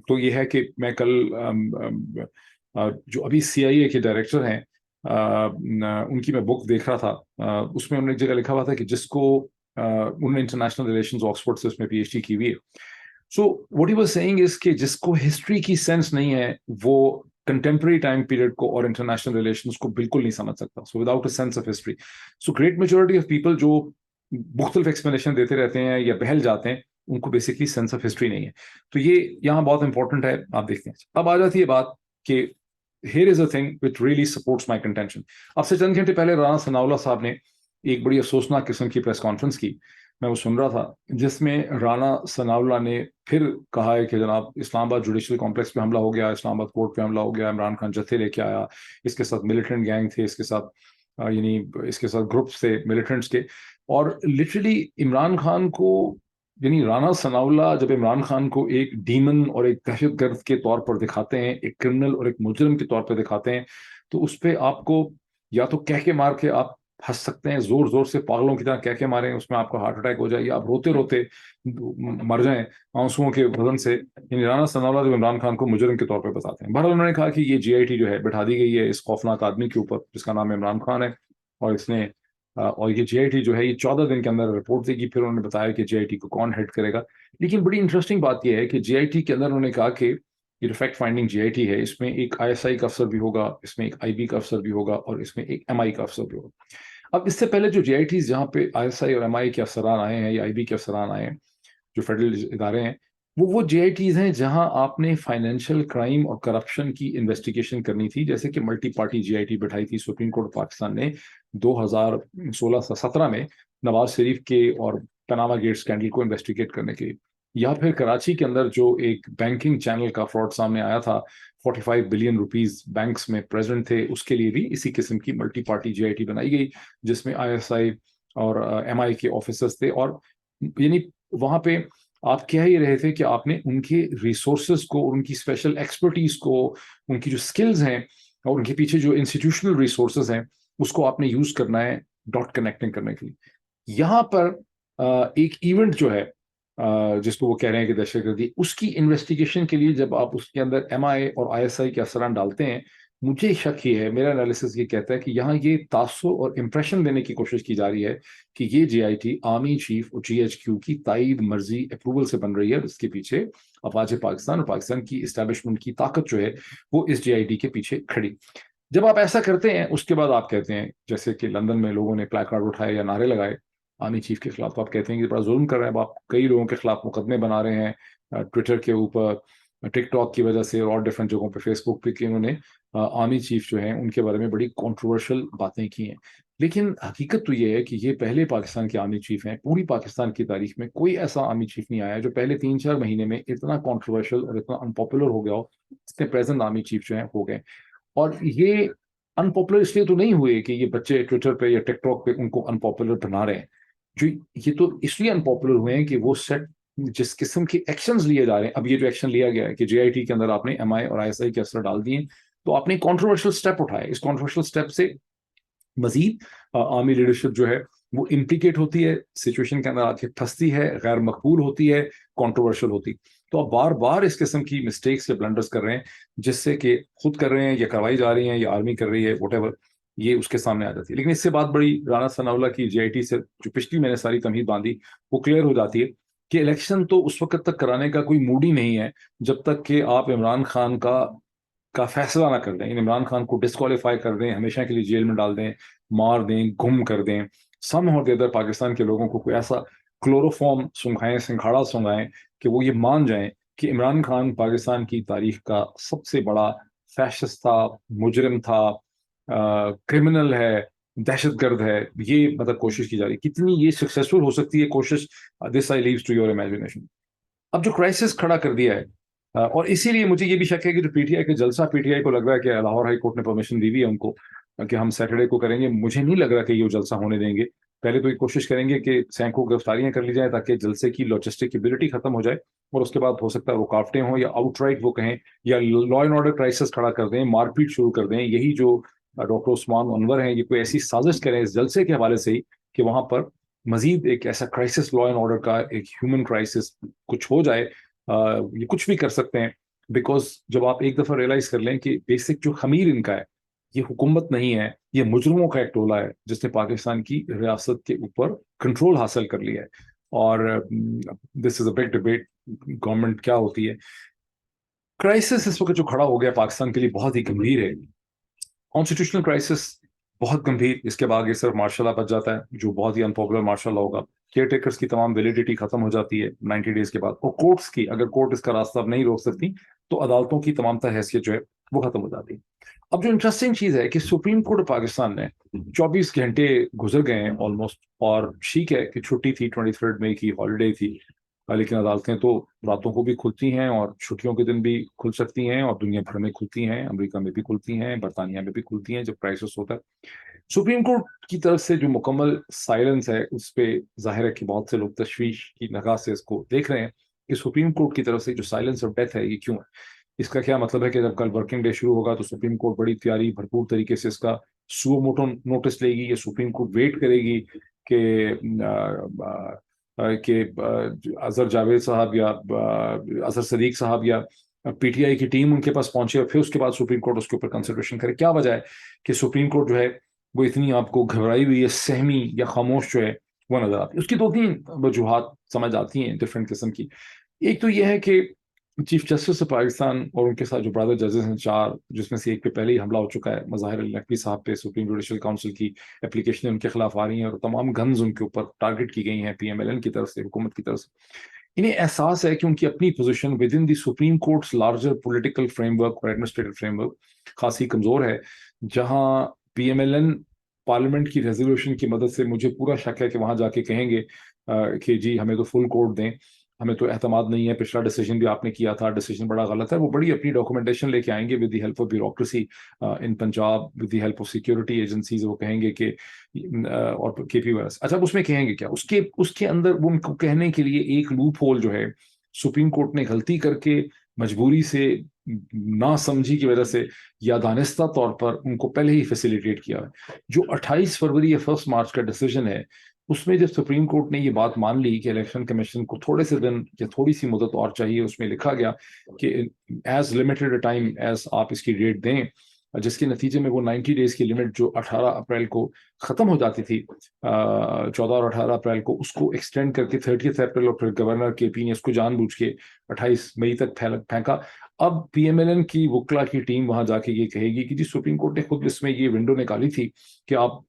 तो ये है कि मैं कल जो अभी CIA के डायरेक्टर हैं उनकी मैं बुक देख रहा था, उसमें उन्होंने एक जगह लिखा हुआ था कि जिसको उन्होंने इंटरनेशनल रिलेशंस ऑक्सफोर्ड से उसमें PhD की हुई है। So what he was saying is कि जिसको हिस्ट्री की सेंस नहीं है वो कंटेम्प्रेरी टाइम पीरियड को और इंटरनेशनल रिलेशंस को बिल्कुल नहीं समझ सकता। So without a sense of history, so great majority of people जो मुख्तलिफ एक्सप्लेनेशन देते रहते हैं या बहल जाते हैं, उनको बेसिकली सेंस ऑफ हिस्ट्री नहीं है। तो ये यहाँ बहुत इंपॉर्टेंट है, आप देखते हैं। अब आ जाती है बात कि here is a thing which really supports my contention. अब से चंद घंटे पहले राणा सनाउल्लाह साहब ने एक बड़ी अफसोसनाक किस्म की प्रेस कॉन्फ्रेंस की, मैं वो सुन रहा था, जिसमें राणा सनाउल्लाह ने फिर कहा है कि जनाब इस्लामाबाद जुडिशल कॉम्प्लेक्स पे हमला हो गया, इस्लामाबाद कोर्ट पे हमला हो गया, इमरान खान जत्थे लेके आया, इसके साथ मिलिटेंट गैंग थे, इसके साथ यानी इसके साथ ग्रुप्स थे मिलिटेंट्स के, और लिटरली इमरान खान को, यानी राणा सनाउल्लाह जब इमरान खान को एक डीमन और एक दहशतगर्द के तौर पर दिखाते हैं, एक क्रिमिनल और एक मुजरिम के तौर पर दिखाते हैं, तो उस पर आपको या तो कह के मार के आप हंस सकते हैं, जोर जोर से पागलों की तरह कह के मारें, उसमें आपको हार्ट अटैक हो जाए, या आप रोते रोते मर जाएं आंसुओं के वजन से। यानी राणा सनाउल्लाह जब इमरान खान को मुजरिम के तौर पर बताते हैं। बहरहाल उन्होंने कहा कि ये GIT जो है बैठा दी गई है इस खौफनाक आदमी के ऊपर जिसका नाम इमरान खान है, और इसने और ये GIT जो है ये 14 दिन के अंदर रिपोर्ट देगी। फिर उन्होंने बताया कि GIT को कौन हेड करेगा। लेकिन बड़ी इंटरेस्टिंग बात यह है कि GIT के अंदर उन्होंने कहा कि ये जो फैक्ट फाइंडिंग GIT है, इसमें एक ISI का अफसर भी होगा, इसमें एक IB का अफसर भी होगा, और इसमें एक MI का अफसर भी होगा। अब इससे पहले जो GITs जहाँ पे ISI और MI के अफसरान आए हैं या IB के अफसरान आए हैं, जो फेडरल इदारे हैं, वो GITs हैं जहां आपने फाइनेंशियल क्राइम और करप्शन की इन्वेस्टिगेशन करनी थी, जैसे कि मल्टी पार्टी GIT बैठाई थी सुप्रीम कोर्ट पाकिस्तान ने 2016-17 में नवाज शरीफ के और पनामा गेट स्कैंडल को इन्वेस्टिगेट करने के लिए। या फिर कराची के अंदर जो एक बैंकिंग चैनल का फ्रॉड सामने आया था, 45 बिलियन रुपीस बैंक्स में प्रेजेंट थे, उसके लिए भी इसी किस्म की मल्टी पार्टी GIT बनाई गई, जिसमें ISI और MI के ऑफिसर्स थे। और यानी वहां पे आप कह ही रहे थे कि आपने उनके रिसोर्सेज को, उनकी स्पेशल एक्सपर्टीज को, उनकी जो स्किल्स हैं और उनके पीछे जो इंस्टीट्यूशनल रिसोर्सेज हैं, उसको आपने यूज करना है डॉट कनेक्टिंग करने के लिए। यहाँ पर एक इवेंट जो है जिसको वो कह रहे हैं कि दहशतगर्दी, उसकी इन्वेस्टिगेशन के लिए जब आप उसके अंदर MI और ISI के असरान डालते हैं, मुझे शक ही है, मेरा एनालिसिस ये कहता है कि यहाँ ये तासुर और इंप्रेशन देने की कोशिश की जा रही है कि ये GIT आर्मी चीफ और GHQ की ताईद, मर्जी, अप्रूवल से बन रही है। इसके पीछे अफवाज पाकिस्तान और पाकिस्तान की इस्टेब्लिशमेंट की ताकत जो है वो इस GIT के पीछे खड़ी। जब आप ऐसा करते हैं, उसके बाद आप कहते हैं, जैसे कि लंदन में लोगों ने प्ले कार्ड उठाए या नारे लगाए आर्मी चीफ के खिलाफ, तो आप कहते हैं कि बड़ा जुल्म कर रहे हैं। आप कई लोगों के खिलाफ मुकदमे बना रहे हैं ट्विटर के ऊपर, टिकटॉक की वजह से और डिफरेंट जगहों पे, फेसबुक पे, कि उन्होंने आर्मी चीफ जो है उनके बारे में बड़ी कंट्रोवर्शियल बातें की हैं। लेकिन हकीकत तो ये है कि ये पहले पाकिस्तान के आर्मी चीफ हैं। पूरी पाकिस्तान की तारीख में कोई ऐसा आर्मी चीफ नहीं आया जो पहले 3-4 महीने में इतना कंट्रोवर्शियल और इतना अनपॉपुलर हो गया हो, जितने प्रेजेंट आर्मी चीफ जो है हो गए। और ये अनपॉपुलर इसलिए तो नहीं हुए कि ये बच्चे ट्विटर पे या टिकटॉक पे उनको अनपॉपुलर बना रहे हैं, जो ये तो इसलिए अनपॉपुलर हुए हैं कि वो सेट जिस किस्म के एक्शंस लिए जा रहे हैं। अब ये जो एक्शन लिया गया है कि GIT के अंदर आपने MI और ISI के असर डाल दिए, तो आपने कंट्रोवर्शियल स्टेप उठाए। इस कंट्रोवर्शियल स्टेप से मजीद आर्मी लीडरशिप जो है वो इम्प्लीकेट होती है, सिचुएशन के अंदर आके फंसती है, गैर मकबूल होती है, कंट्रोवर्शियल होती। तो आप बार बार इस किस्म की मिस्टेक्स या ब्लंडर्स कर रहे हैं, जिससे कि खुद कर रहे हैं या करवाई जा रही हैं या आर्मी कर रही है, वोटेवर, ये उसके सामने आ जाती है। लेकिन इससे बात बड़ी राणा सनाउल्लाह की GIT से जो पिछली मैंने सारी तमहीद बांधी वो क्लियर हो जाती है कि इलेक्शन तो उस वक्त तक कराने का कोई मूड ही नहीं है जब तक कि आप इमरान खान का फैसला ना कर दें, इमरान खान को डिस्क्वालीफाई कर दें, हमेशा के लिए जेल में डाल दें, मार दें, गुम कर दें, सम और देदर पाकिस्तान के लोगों को कोई ऐसा क्लोरोफॉर्म सुंघाएं, सिंघाड़ा सुंघाएं कि वो ये मान जाएं कि इमरान खान पाकिस्तान की तारीख का सबसे बड़ा फैशिस्ट था, मुजरिम था, क्रिमिनल है, दहशत गर्द है, ये मतलब कोशिश की जा रही है, कितनी ये सक्सेसफुल हो सकती है कोशिश, this I leaves to your imagination. अब जो क्राइसिस खड़ा कर दिया है, और इसीलिए मुझे ये भी शक है कि जो पीटीआई का जलसा, पीटीआई को लग रहा है कि लाहौर हाई कोर्ट ने परमिशन दी हुई है उनको कि हम सैटरडे को करेंगे, मुझे नहीं लग रहा कि ये जलसा होने देंगे। पहले तो ये कोशिश करेंगे कि सैकड़ों गिरफ्तारियां कर ली जाए ताकि जलसे की लॉजिस्टिकेबिलिटी खत्म हो जाए, और उसके बाद हो सकता है रुकावटें हों या आउटराइट वो कहें या लॉ एंड ऑर्डर क्राइसिस खड़ा कर दें, मारपीट शुरू कर दें। यही जो डॉक्टर उस्मान अनवर हैं, ये कोई ऐसी साजिश करें इस जलसे के हवाले से ही कि वहां पर मजीद एक ऐसा क्राइसिस, लॉ एंड ऑर्डर का एक ह्यूमन क्राइसिस कुछ हो जाए। ये कुछ भी कर सकते हैं, बिकॉज जब आप एक दफा रियलाइज कर लें कि बेसिक जो खमीर इनका है, ये हुकूमत नहीं है, ये मुजरमों का एक टोला है जिसने पाकिस्तान की रियासत के ऊपर कंट्रोल हासिल कर लिया है। और this is a big debate, government क्या होती है। क्राइसिस इस वक्त जो खड़ा हो गया पाकिस्तान के लिए बहुत ही गंभीर है, कॉन्स्टिट्यूशनल क्राइसिस बहुत गंभीर। इसके बाद ये सिर्फ मार्शल लॉ बच जाता है, जो बहुत ही अनपॉपुलर मार्शल लॉ होगा। केयर टेकर्स की तमाम वैलिडिटी खत्म हो जाती है 90 डेज के बाद, और कोर्ट्स की, अगर कोर्ट इसका रास्ता अब नहीं रोक सकती तो अदालतों की तमाम तरह हैसियत जो है वो खत्म हो जाती है। अब जो इंटरेस्टिंग चीज है कि सुप्रीम कोर्ट पाकिस्तान ने 24 घंटे गुजर गए हैं ऑलमोस्ट, और ठीक है कि छुट्टी थी, 23 मई की हॉलीडे थी, लेकिन अदालतें तो रातों को भी खुलती हैं और छुट्टियों के दिन भी खुल सकती हैं, और दुनिया भर में खुलती हैं, अमेरिका में भी खुलती हैं, बरतानिया में भी खुलती हैं जब क्राइसिस होता है। सुप्रीम कोर्ट की तरफ से जो मुकम्मल साइलेंस है, उस पे जाहिर है कि बहुत से लोग तशवीश की निगाह से इसको देख रहे हैं कि सुप्रीम कोर्ट की तरफ से जो साइलेंस ऑफ डेथ है ये क्यों है। इसका क्या मतलब है कि जब कल वर्किंग डे शुरू होगा तो सुप्रीम कोर्ट बड़ी तैयारी भरपूर तरीके से इसका सुओ मोटो नोटिस लेगी, या सुप्रीम कोर्ट वेट करेगी कि अजहर जावेद साहब या अजहर सदीक साहब या पीटीआई की टीम उनके पास पहुंचे और फिर उसके बाद सुप्रीम कोर्ट उसके ऊपर कंसिडरेशन करे। क्या वजह है कि सुप्रीम कोर्ट जो है वो इतनी आपको घबराई हुई है, सहमी या खामोश जो है वो नजर आती है। उसकी दो तीन वजूहात समझ आती हैं डिफरेंट किस्म की। एक तो यह है कि चीफ जस्टिस ऑफ पाकिस्तान और उनके साथ जो ब्रदर जजेस हैं चार, जिसमें से एक पे पहले ही हमला हो चुका है, मज़ाहिर अली नकवी साहब पे सुप्रीम जुडिशल काउंसिल की एप्लीकेशन उनके खिलाफ आ रही हैं और तमाम गन्स उनके ऊपर टारगेट की गई हैं पीएमएलएन की तरफ से, हुकूमत की तरफ से। इन्हें एहसास है कि उनकी अपनी position with in the supreme courts larger political framework और एडमिनिस्ट्रेटिव फ्रेमवर्क खासी कमजोर है। जहां पीएमएलएन पार्लियामेंट की रेजोल्यूशन की मदद से, मुझे पूरा शक है कि वहां जाके कहेंगे कि जी हमें तो फुल कोर्ट दें, हमें तो एतमाद नहीं है, पिछला डिसीजन भी आपने किया था, डिसीजन बड़ा गलत है। वो बड़ी अपनी डॉक्यूमेंटेशन लेके आएंगे with the help of bureaucracy in Punjab, with the help of security agencies. वो कहेंगे कि और केपीवाईएस, अच्छा उसमें कहेंगे क्या, उसके उसके अंदर वो उनको कहने के लिए एक लूप होल जो है, सुप्रीम कोर्ट ने गलती करके मजबूरी से, ना समझी की वजह से या दानिस्ता तौर पर उनको पहले ही फैसिलिटेट किया है। जो 28 फरवरी या 1 मार्च का डिसीजन है, उसमें जब सुप्रीम कोर्ट ने ये बात मान ली कि इलेक्शन कमीशन को थोड़े से दिन या थोड़ी सी मुदत और चाहिए, उसमें लिखा गया कि एज लिमिटेड टाइम एज आप इसकी डेट दें, जिसके नतीजे में वो 90 डेज की लिमिट जो 18 अप्रैल को ख़त्म हो जाती थी, 14 और 18 अप्रैल को, उसको एक्सटेंड करके 30 अप्रैल, और फिर गवर्नर केपी ने इसको जानबूझ के 28 मई तक फेंका। अब पीएमएलएन की वकला की टीम वहां जाके ये कहेगी कि जी सुप्रीम कोर्ट ने खुद इसमें ये विंडो निकाली थी कि आप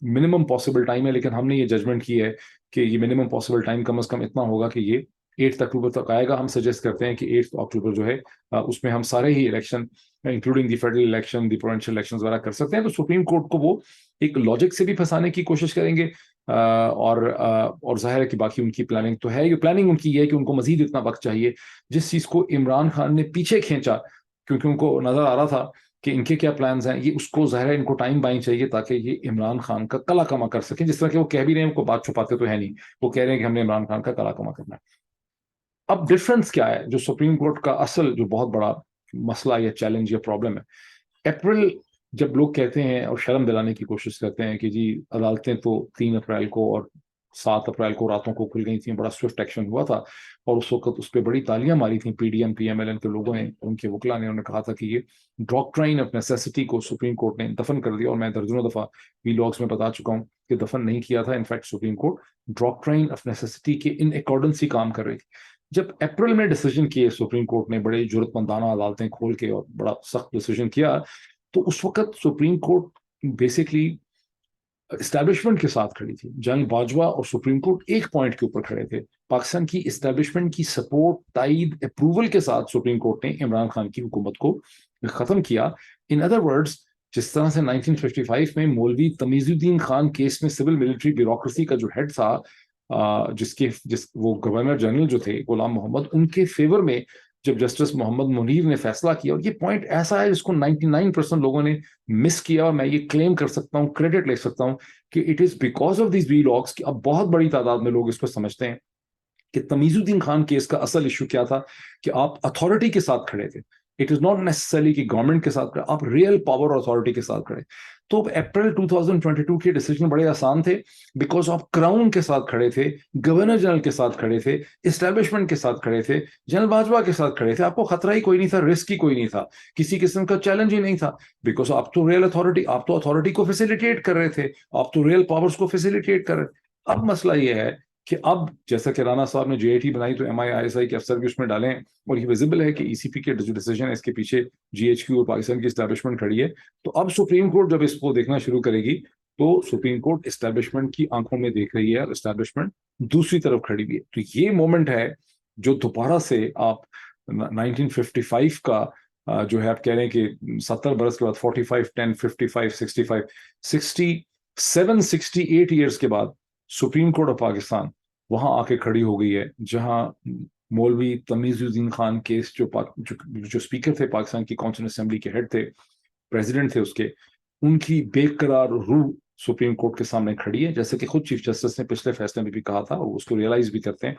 मिनिमम पॉसिबल टाइम है, लेकिन हमने ये जजमेंट की है कि ये मिनिमम पॉसिबल टाइम कम से कम इतना होगा कि ये 8 अक्टूबर तक आएगा। हम सजेस्ट करते हैं कि 8 अक्टूबर जो है उसमें हम सारे ही election, including the federal election, the provincial election वगैरह कर सकते हैं। तो सुप्रीम कोर्ट को वो एक लॉजिक से भी फंसाने की कोशिश करेंगे, और जाहिर है कि बाकी उनकी प्लानिंग तो है, ये प्लानिंग उनकी ये है कि उनको मजीद इतना वक्त चाहिए। जिस चीज को इमरान खान ने पीछे खींचा क्योंकि उनको नजर आ रहा था कि इनके क्या प्लान्स हैं, ये उसको जाहिर है इनको टाइम बाइंग चाहिए ताकि ये इमरान खान का कला कमा कर सकें। जिस तरह के वो कह भी रहे हैं, उनको बात छुपाते तो है नहीं, वो कह रहे हैं कि हमने इमरान खान का कला कमा करना है। अब डिफरेंस क्या है, जो सुप्रीम कोर्ट का असल जो बहुत बड़ा मसला या चैलेंज या प्रॉब्लम है, अप्रैल जब लोग कहते हैं और शर्म दिलाने की कोशिश करते हैं कि जी अदालतें तो 3 अप्रैल को और 7 अप्रैल को रातों को खुल गई थी, बड़ा स्विफ्ट एक्शन हुआ था, और उस वक्त उस पर बड़ी तालियां मारी थी पीडीएम पीएमएलएन के लोगों ने, उनके वकला ने, उन्होंने कहा था कि ये डॉक्ट्राइन ऑफ नेसेसिटी को सुप्रीम कोर्ट ने दफन कर दिया। और मैं दर्जनों दफा वीलॉग्स में बता चुका हूँ कि दफन नहीं किया था, in fact supreme Court doctrine of necessity के इन अकॉर्डेंस ही काम कर रही थी। जब अप्रैल में डिसीजन किए सुप्रीम कोर्ट ने, बड़े जरूरतमंदाना अदालतें खोल के और बड़ा सख्त डिसीजन किया, तो उस वक्त सुप्रीम कोर्ट बेसिकली इस्टेब्लिशमेंट के साथ खड़ी थी। जनरल बाजवा और सुप्रीम कोर्ट एक पॉइंट के ऊपर खड़े थे, पाकिस्तान की इस्टेब्लिशमेंट की सपोर्ट, ताईद, अप्रूवल के साथ सुप्रीम कोर्ट ने इमरान खान की हुकूमत को खत्म किया। इन अदर वर्ड्स, जिस तरह से 1955 में मौलवी तमीजुद्दीन खान केस में सिविल मिलिट्री ब्यूरोक्रेसी का जो हेड था, वो गवर्नर जनरल जो थे गुलाम मोहम्मद, उनके फेवर में जब जस्टिस मोहम्मद मुनीर ने फैसला किया, और ये पॉइंट ऐसा है जिसको 99% लोगों ने मिस किया, और मैं ये क्लेम कर सकता हूँ, क्रेडिट ले सकता हूँ कि it is because of these vlogs कि अब बहुत बड़ी तादाद में लोग इसको समझते हैं कि तमीजुद्दीन खान केस का असल इशू क्या था, कि आप अथॉरिटी के साथ खड़े थे। इट इज नॉट नेसेसरली कि गवर्नमेंट के साथ खड़े, आप रियल पावर और अथॉरिटी के साथ खड़े। तो अप्रैल 2022 के डिसीजन बड़े आसान थे, बिकॉज आप क्राउन के साथ खड़े थे, गवर्नर जनरल के साथ खड़े थे, इस्टेब्लिशमेंट के साथ खड़े थे, जनरल बाजवा के साथ खड़े थे। आपको खतरा ही कोई नहीं था, रिस्क ही कोई नहीं था, किसी किस्म का चैलेंज ही नहीं था, बिकॉज आप तो रियल अथॉरिटी, आप तो अथॉरिटी को फैसिलिटेट कर रहे थे, आप तो रियल पावर्स को फैसिलिटेट कर रहे थे। अब मसला यह है कि अब जैसा कि राणा साहब ने जेआईटी बनाई तो MIISI के अफसर भी उसमें डालें, और ये विजिबल है कि ECP के जो डिसीजन है इसके पीछे GHQ और पाकिस्तान की इस्टेब्लिशमेंट खड़ी है। तो अब सुप्रीम कोर्ट जब इसको देखना शुरू करेगी तो सुप्रीम कोर्ट इस्टेब्लिशमेंट की आंखों में देख रही है, और इस्टेब्लिशमेंट दूसरी तरफ खड़ी हुई है। तो ये मोमेंट है जो दोबारा से आप 1955 का जो है आप कह रहे हैं कि 70 बरस के बाद 45, 10, 55, 65, 67, 68 ईयर्स के बाद सुप्रीम कोर्ट ऑफ पाकिस्तान वहां आके खड़ी हो गई है, जहां मौलवी तमीजुद्दीन खान केस जो स्पीकर थे पाकिस्तान की काउंसिल असेंबली के हेड थे, प्रेसिडेंट थे उसके, उनकी बेकरार रूह सुप्रीम कोर्ट के सामने खड़ी है, जैसे कि खुद चीफ जस्टिस ने पिछले फैसले में भी कहा था, और उसको रियलाइज भी करते हैं।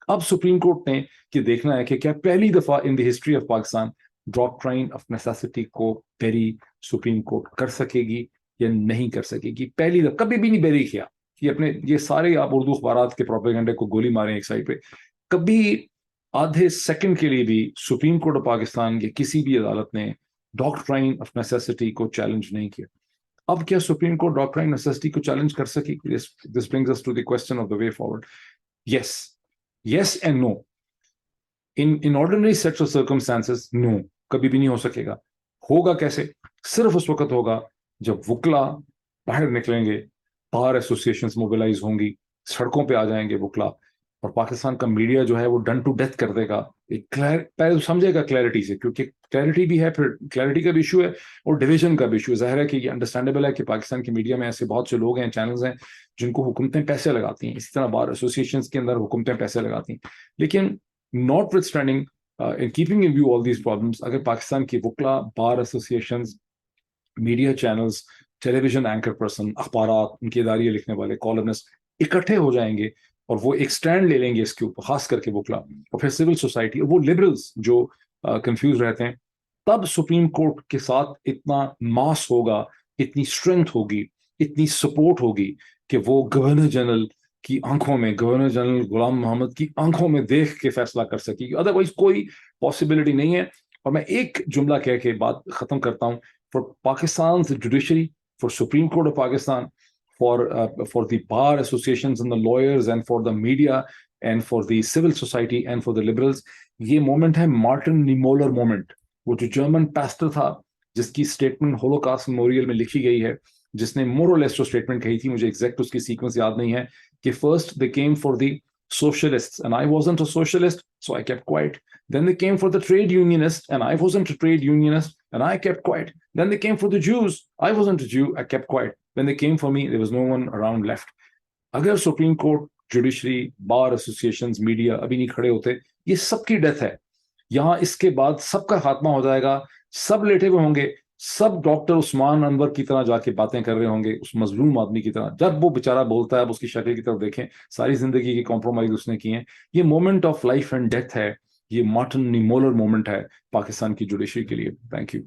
अब सुप्रीम कोर्ट ने कि देखना है कि क्या पहली दफा in the history of Pakistan doctrine of necessity को बेरी सुप्रीम कोर्ट कर सकेगी या नहीं कर सकेगी। पहली दफा, कभी भी नहीं बेरी किया। ये सारे आप उर्दू अखबारात के प्रोपेगेंडे को गोली मारें एक साइड पे, कभी आधे सेकंड के लिए भी सुप्रीम कोर्ट ऑफ पाकिस्तान के किसी भी अदालत ने डॉक्ट्राइन ऑफ नेसेसिटी को चैलेंज नहीं किया। अब क्या सुप्रीम कोर्ट डॉक्ट्राइन नेसेसिटी को चैलेंज कर सकेगी? This brings us to the question of the way forward. yes and no. in ordinary sets of circumstances, no, कभी भी नहीं हो सकेगा। होगा कैसे? सिर्फ उस वक्त होगा जब वकला बाहर निकलेंगे, बार एसोसिएशंस मोबिलाइज होंगी, सड़कों पे आ जाएंगे वकला, और पाकिस्तान का मीडिया जो है वो डन टू डेथ कर देगा। पहले समझेगा क्लैरिटी से, क्योंकि क्लैरिटी भी है, फिर क्लैरिटी का भी इशू है और डिवीजन का भी इशू है। जाहिर है कि ये अंडरस्टैंडेबल है कि पाकिस्तान की मीडिया में ऐसे बहुत से लोग हैं, चैनल्स हैं जिनको हुकूमतें पैसे लगाती हैं, इसी तरह बार एसोसिएशंस के अंदर हुकूमतें पैसे लगाती हैं। लेकिन notwithstanding in keeping in view all these problems, अगर पाकिस्तान की वकला, bar associations, media channels, television anchor person, अखबारात, उनके इदारे लिखने वाले, कॉलमनिस्ट इकट्ठे हो जाएंगे और वो एक स्टैंड ले लेंगे इसके ऊपर, खास करके वकला और फिर सिविल सोसाइटी और वो लिबरल्स जो कंफ्यूज रहते हैं, तब सुप्रीम कोर्ट के साथ इतना मास होगा, इतनी स्ट्रेंथ होगी, इतनी सपोर्ट होगी कि वो गवर्नर जनरल की आंखों में, गवर्नर जनरल गुलाम मोहम्मद की आंखों में देख के फैसला कर सकेगी। अदरवाइज कोई पॉसिबिलिटी नहीं है। और मैं एक जुमला कह के बात खत्म करता हूँ। For Pakistan judiciary, for supreme court of Pakistan, for the bar associations and the lawyers and for the media and for the civil society and for the liberals, ये मोमेंट है मार्टिन निमोलर मोमेंट। वो जो जर्मन पास्टर था जिसकी statement Holocaust memorial में लिखी गई है, जिसने मोर और लेस जो स्टेटमेंट कही थी, मुझे एग्जैक्ट उसकी सीक्वेंस याद नहीं है, कि first they came for the socialists and I wasn't a socialist, so I kept quiet. Then they came for the trade unionists and I wasn't a trade unionist and I kept quiet. Then they came for the Jews, I wasn't a Jew, I kept quiet. When they came for me, there was no one around left. अगर supreme court, judiciary, बार associations, media अभी नहीं खड़े होते, ये सबकी death है। यहाँ इसके बाद सबका खात्मा हो जाएगा, सब लेटे हुए होंगे, सब डॉक्टर उस्मान अनवर की तरह जाके बातें कर रहे होंगे, उस मजलूम आदमी की तरह। जब वो बेचारा बोलता है, अब उसकी शक्ल की तरफ देखें, सारी जिंदगी की कॉम्प्रोमाइज उसने की है। ये moment of life and death है, ये मार्टिन निमोलर मोमेंट है पाकिस्तान की जुडिशरी के लिए। Thank you.